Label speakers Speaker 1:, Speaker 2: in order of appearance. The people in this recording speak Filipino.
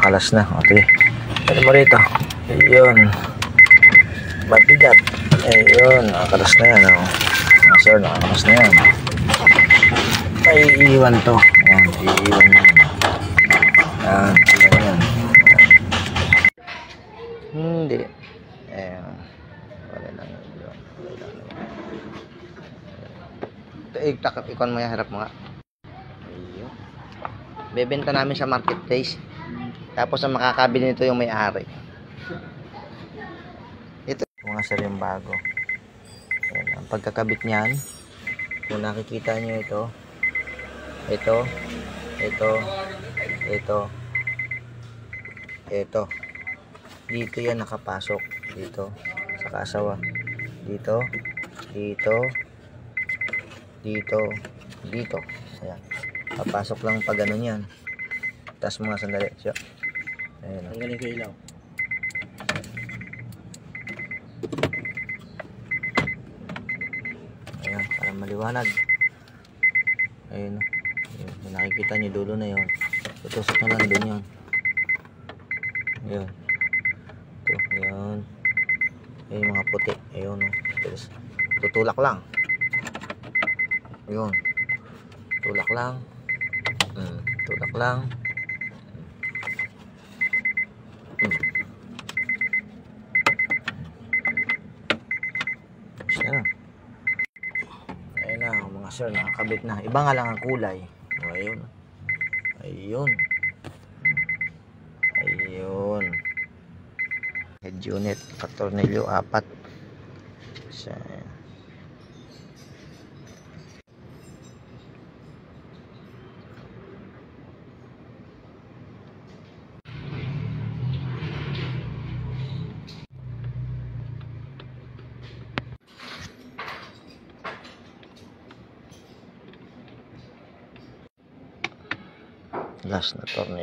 Speaker 1: Kalas na. Okay. Ano mo rito? Ayun. Mabigat. Ayun. Nakakalas na yan. Oh. Sir, nakakalas na yan. May iiwan to. Ayan. Iiwan yan. Ayan. Iiwan yan. Hindi. Ayan. Wala lang yun. Wala lang yun. Ikon mo yan. Harap mo nga. Ayun. Bebenta namin sa marketplace. Tapos ang makakabili nito yung may-ari. Ito mga sir yung bago. Ayan, ang pagkakabit niyan, kung nakikita nyo ito, dito yan nakapasok, dito sa kasawa, dito, ayan, papasok lang pag ganun yan. Tas mga sandali siya. Ayan, ang galing ko ilaw. Ayan, parang maliwanag. Ayun, ayun, nakikita niyo dulo na yun. Tutusok na lang dun yun. Ayun. Ito, ayun. Ayun yung mga puti. Ayun, terus tutulak lang. Ayun. Tulak lang. Tulak lang. Ayan. Ayun na mga sir, nakakabit na. Iba nga lang ang kulay. Ayun. Ayun. Ayun. Head unit, tornilyo 4. Siya. Last na tornilyo.